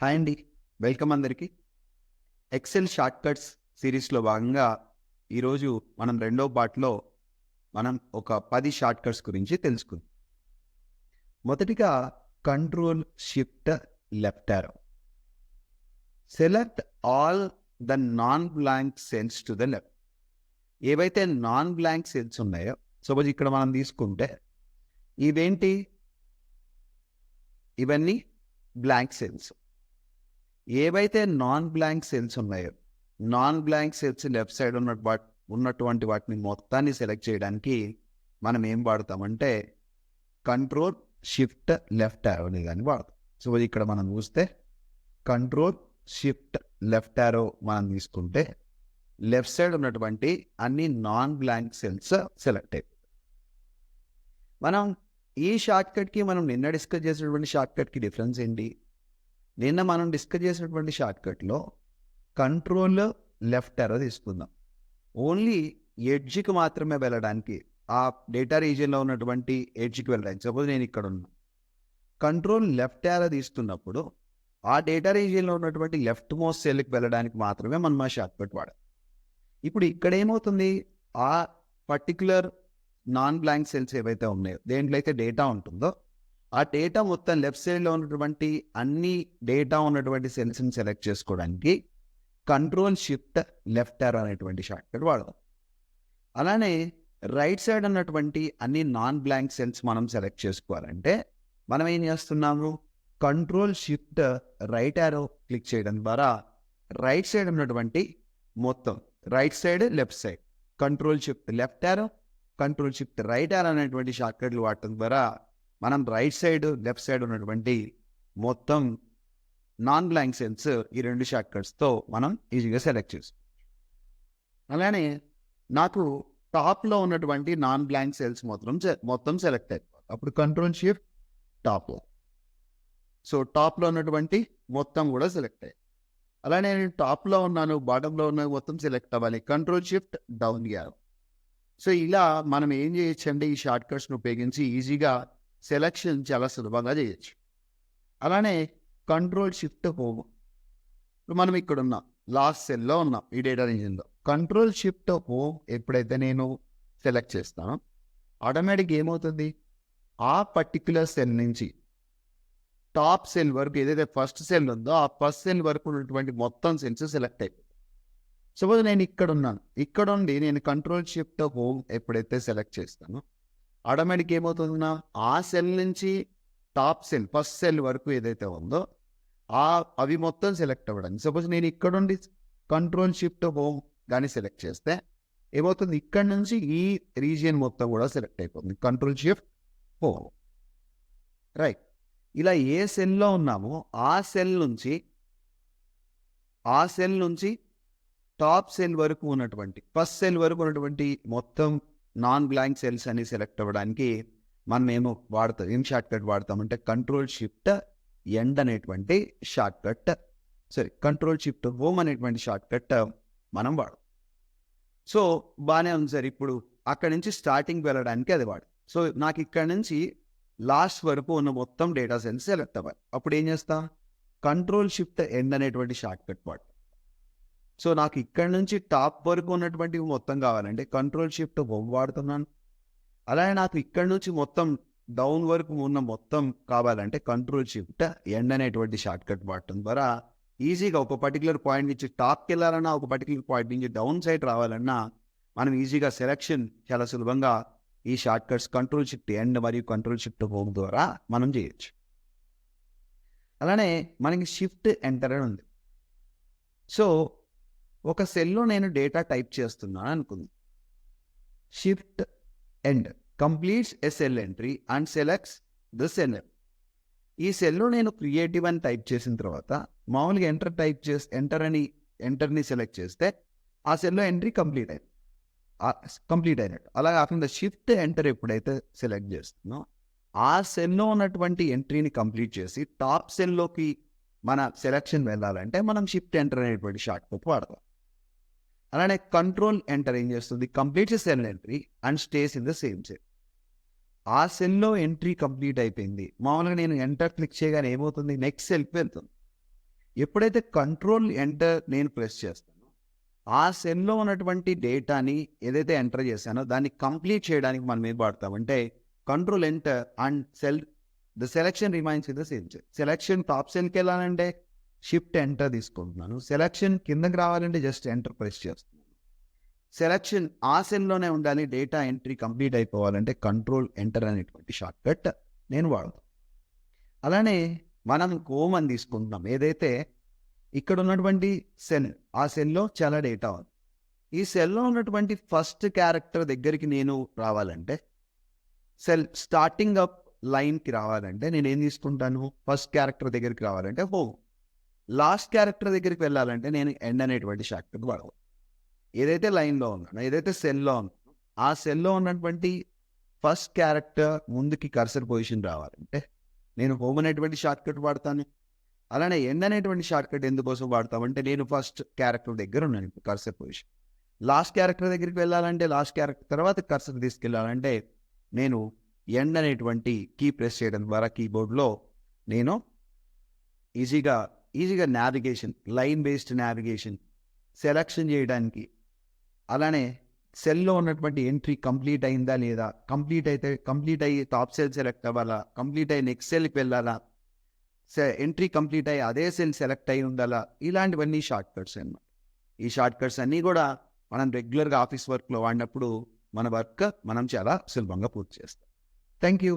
Hi అండి. Welcome అందరికీ. XL shortcuts సిరీస్‌లో భాగంగా ఈరోజు మనం రెండో పార్ట్‌లో మనం ఒక 10 షార్ట్‌కట్స్ గురించి తెలుసుకుందాం. మొదటిగా control shift left arrow. Select all the non blank cells to the left. ఏవైతే నాన్ బ్లాంక్ సెల్స్ ఉన్నాయో, సపోజ్ ఇక్కడ మనం తీసుకుంటే ఇవేంటి? ఇవన్నీ బ్లాంక్ సెల్స్. ఏవైతే నాన్ బ్లాంక్ సెల్స్ ఉన్నాయో, non blank cells left side ఉన్నటువంటి వాటిని మొత్తాన్ని సెలెక్ట్ చేయడానికి మనం ఏం వాడతామంటే కంట్రోల్ షిఫ్ట్ లెఫ్ట్ యారో అని వాడతాం. సో ఇక్కడ మనం చూస్తే కంట్రోల్ షిఫ్ట్ లెఫ్ట్ యారో మనం తీసుకుంటే లెఫ్ట్ సైడ్ ఉన్నటువంటి అన్ని నాన్ బ్లాంక్ సెల్స్ సెలెక్ట్ అయిపోతాయి. మనం ఈ షార్ట్కట్కి మనం నిన్న డిస్కస్ చేసినటువంటి షార్ట్కట్కి డిఫరెన్స్ ఏంటి? నిన్న మనం డిస్కస్ చేసినటువంటి షార్ట్కట్లో కంట్రోల్ లెఫ్ట్ యారో తీసుకుందాం. ఓన్లీ ఎడ్జ్కి మాత్రమే వెళ్ళడానికి, ఆ డేటా రీజియన్లో ఉన్నటువంటి ఎడ్జ్కి వెళ్ళడానికి. సపోజ్ నేను ఇక్కడ ఉన్నా, కంట్రోల్ లెఫ్ట్ యారో తీసుకున్నప్పుడు ఆ డేటా రీజియన్లో ఉన్నటువంటి లెఫ్ట్ మోస్ట్ సెల్కి వెళ్ళడానికి మాత్రమే మనం ఆ షార్ట్కట్ వాడాలి. ఇప్పుడు ఇక్కడ ఏమవుతుంది? ఆ పర్టికులర్ నాన్ బ్లాంక్ సెల్స్ ఏవైతే ఉన్నాయో, దేంట్లో అయితే డేటా ఉంటుందో ఆ డేటా మొత్తం లెఫ్ట్ సైడ్లో ఉన్నటువంటి అన్ని డేటా ఉన్నటువంటి సెల్స్ని సెలెక్ట్ చేసుకోవడానికి కంట్రోల్ షిఫ్ట్ లెఫ్ట్ యారో అనేటువంటి షార్ట్కట్ వాడదాం. అలానే రైట్ సైడ్ ఉన్నటువంటి అన్ని నాన్ బ్లాంక్ సెల్స్ మనం సెలెక్ట్ చేసుకోవాలంటే మనం ఏం చేస్తున్నాము? Control shift right arrow click చేయడం ద్వారా రైట్ సైడ్ ఉన్నటువంటి మొత్తం, right side left side, control shift left arrow, control shift right arrow అనేటువంటి షార్ట్కట్లు వాడటం ద్వారా మనం రైట్ సైడ్ లెఫ్ట్ సైడ్ ఉన్నటువంటి మొత్తం నాన్ బ్లాంక్ సెల్స్ ఈ రెండు షార్ట్కట్స్తో మనం ఈజీగా సెలెక్ట్ చేసుకోవచ్చు. అలానే నాకు టాప్లో ఉన్నటువంటి నాన్ బ్లాంక్ సెల్స్ మొత్తం సెలెక్ట్ అయిపోతుంది. అప్పుడు కంట్రోల్ షిఫ్ట్ టాప్లో, సో టాప్లో ఉన్నటువంటి మొత్తం కూడా సెలెక్ట్ అయ్యాయి. అలానే నేను టాప్లో ఉన్నాను, బాటంలో ఉన్నాను, మొత్తం సెలెక్ట్ అవ్వాలి. Control shift down arrow. So ఇలా మనం ఏం చేయొచ్చంటే ఈ షార్ట్కట్స్ని ఉపయోగించి ఈజీగా సెలెక్షన్ చాలా సులభంగా చేయొచ్చు. అలానే కంట్రోల్ షిఫ్ట్ హోమ్. ఇప్పుడు మనం ఇక్కడ ఉన్నాం, లాస్ట్ సెల్లో ఉన్నాం ఈ డేటా రీజియన్లో. కంట్రోల్ షిఫ్ట్ హోమ్ ఎప్పుడైతే నేను సెలెక్ట్ చేస్తానో ఆటోమేటిక్ ఏమవుతుంది? ఆ పర్టిక్యులర్ సెల్ నుంచి టాప్ సెల్ వరకు ఏదైతే ఫస్ట్ సెల్ ఉందో ఆ ఫస్ట్ సెల్ వరకు ఉన్నటువంటి మొత్తం సెల్స్ సెలెక్ట్ అయిపోయి. సపోజ్ నేను ఇక్కడ ఉన్నాను, ఇక్కడ ఉండి నేను కంట్రోల్ షిఫ్ట్ హోమ్ ఎప్పుడైతే సెలెక్ట్ చేస్తానో ఆటోమేటిక్ ఏమవుతుందా? ఆ సెల్ నుంచి టాప్ సెల్ ఫస్ట్ సెల్ వరకు ఏదైతే ఉందో అవి మొత్తం సెలెక్ట్ అవ్వడానికి. సపోజ్ నేను ఇక్కడ ఉండి కంట్రోల్ షిఫ్ట్ హోమ్ కానీ సెలెక్ట్ చేస్తే ఏమవుతుంది? ఇక్కడ నుంచి ఈ రీజియన్ మొత్తం కూడా సెలెక్ట్ అయిపోతుంది. Control shift home, right. ఇలా ఏ సెల్లో ఉన్నామో ఆ సెల్ నుంచి టాప్ సెల్ వరకు ఉన్నటువంటి, ఫస్ట్ సెల్ వరకు ఉన్నటువంటి మొత్తం నాన్ బ్లాంక్ సెల్స్ అని సెలెక్ట్ అవ్వడానికి మనం ఏం షార్ట్కట్ వాడతామంటే కంట్రోల్ షిఫ్ట్ ఎండ్ అనేటువంటి షార్ట్కట్, కంట్రోల్ షిఫ్ట్ హోమ్ అనేటువంటి షార్ట్కట్ మనం వాడతాం. సో బాగానే ఉంది సార్. ఇప్పుడు అక్కడి నుంచి స్టార్టింగ్ వెళ్ళడానికి అది వాడు. సో నాకు ఇక్కడ నుంచి లాస్ట్ వరకు ఉన్న మొత్తం డేటా సెల్స్ సెలెక్ట్ అవ్వాలి. అప్పుడు ఏం చేస్తా? కంట్రోల్ షిఫ్ట్ ఎండ్ అనేటువంటి షార్ట్కట్ వాడతాం. సో నాకు ఇక్కడ నుంచి టాప్ వరకు ఉన్నటువంటివి మొత్తం కావాలంటే కంట్రోల్ షిఫ్ట్ హోమ్ వాడుతున్నాను. అలాగే నాకు ఇక్కడ నుంచి మొత్తం డౌన్ వరకు ఉన్న మొత్తం కావాలంటే కంట్రోల్ షిఫ్ట్ ఎండ్ అనేటువంటి షార్ట్కట్ వాడటం ద్వారా ఈజీగా ఒక పర్టికులర్ పాయింట్ నుంచి టాప్కి వెళ్ళాలన్నా, ఒక పర్టికులర్ పాయింట్ నుంచి డౌన్ సైడ్ రావాలన్నా మనం ఈజీగా సెలెక్షన్ చాలా సులభంగా ఈ షార్ట్కట్స్ కంట్రోల్ షిఫ్ట్ ఎండ్ మరియు కంట్రోల్ షిఫ్ట్ హోమ్ ద్వారా మనం చేయొచ్చు. అలానే మనకి షిఫ్ట్ ఎంటర్ అని ఉంది. సో ఒక సెల్లో నేను డేటా టైప్ చేస్తున్నాను అనుకుంది. Shift end completes a cell entry and selects the cell. ఈ సెల్లో నేను క్రియేటివ్ అని టైప్ చేసిన తర్వాత మామూలుగా ఎంటర్ని సెలెక్ట్ చేస్తే ఆ సెల్లో ఎంట్రీ కంప్లీట్ అయినట్టు. అలా కాకుండా షిఫ్ట్ ఎంటర్ ఎప్పుడైతే సెలెక్ట్ చేస్తున్నో ఆ సెల్లో ఉన్నటువంటి ఎంట్రీని కంప్లీట్ చేసి టాప్ సెల్లోకి మన సెలెక్షన్ వెళ్ళాలంటే మనం షిఫ్ట్ ఎంటర్ అనేటువంటి షార్ట్కట్ వాడతాం. అలానే కంట్రోల్ ఎంటర్ ఏం చేస్తుంది? Completes cell entry and stays in the same cell. ఆ సెల్లో ఎంట్రీ కంప్లీట్ అయిపోయింది. మామూలుగా నేను ఎంటర్ క్లిక్ చేయగానే ఏమవుతుంది? నెక్స్ట్ సెల్కి వెళ్తుంది. ఎప్పుడైతే కంట్రోల్ ఎంటర్ నేను ప్రెస్ చేస్తానో ఆ సెల్లో ఉన్నటువంటి డేటాని ఏదైతే ఎంటర్ చేశానో దాన్ని కంప్లీట్ చేయడానికి మనం ఏం వాడతామంటే control enter and the selection remains in the same cell. Selection top సెల్కి వెళ్ళాలంటే షిఫ్ట్ ఎంటర్ తీసుకుంటున్నాను. సెలెక్షన్ కిందకి రావాలంటే జస్ట్ ఎంటర్ ప్రెస్ చేస్తున్నాను. సెలెక్షన్ ఆ సెల్లోనే ఉండాలి, డేటా ఎంట్రీ కంప్లీట్ అయిపోవాలంటే కంట్రోల్ ఎంటర్ అనేటువంటి షార్ట్ కట్ నేను వాడతాను. అలానే మనం హోమ్ అని తీసుకుంటున్నాం. ఏదైతే ఇక్కడ ఉన్నటువంటి సెల్, ఆ సెల్లో చాలా డేటా ఉంది. ఈ సెల్లో ఉన్నటువంటి ఫస్ట్ క్యారెక్టర్ దగ్గరికి నేను రావాలంటే సెల్ స్టార్టింగ్ అప్ లైన్కి రావాలంటే నేను ఏం తీసుకుంటాను, ఫస్ట్ క్యారెక్టర్ దగ్గరికి రావాలంటే హోమ్. లాస్ట్ క్యారెక్టర్ దగ్గరికి వెళ్ళాలంటే నేను ఎండ్ అనేటువంటి షార్ట్ కట్ వాడవాలి. ఏదైతే లైన్లో ఉన్నానో, ఏదైతే సెల్లో ఉన్నానో ఆ సెల్లో ఉన్నటువంటి ఫస్ట్ క్యారెక్టర్ ముందుకి కర్సర్ పొజిషన్ రావాలంటే నేను హోమ్ అనేటువంటి షార్ట్ కట్ వాడతాను. అలానే ఎండ్ అనేటువంటి షార్ట్ కట్ ఎందుకోసం వాడతామంటే నేను ఫస్ట్ క్యారెక్టర్ దగ్గర ఉన్నాను, ఇప్పుడు కర్సర్ పొజిషన్. లాస్ట్ క్యారెక్టర్ దగ్గరికి వెళ్ళాలంటే లాస్ట్ క్యారెక్టర్ తర్వాత కర్సర్ తీసుకెళ్ళాలంటే నేను ఎండ్ అనేటువంటి కీ ప్రెస్ చేయడం ద్వారా కీబోర్డ్లో నేను ఈజీగా navigation, line based navigation selection చేయడానికి, అలానే సెల్లో ఉన్నటువంటి ఎంట్రీ కంప్లీట్ అయిందా లేదా, కంప్లీట్ అయ్యి టాప్ సెల్ సెలెక్ట్ అవ్వాలా, కంప్లీట్ అయ్యి నెక్స్ట్ సెల్కి వెళ్ళాలా, ఎంట్రీ కంప్లీట్ అయ్యి అదే సెల్ సెలెక్ట్ అయి ఉండాలా, ఇలాంటివన్నీ షార్ట్ కట్స్ అన్నమాట. ఈ షార్ట్ కట్స్ అన్నీ కూడా మనం రెగ్యులర్గా ఆఫీస్ వర్క్లో వాడినప్పుడు మన వర్క్ మనం చాలా సులభంగా పూర్తి చేస్తాం. Thank you.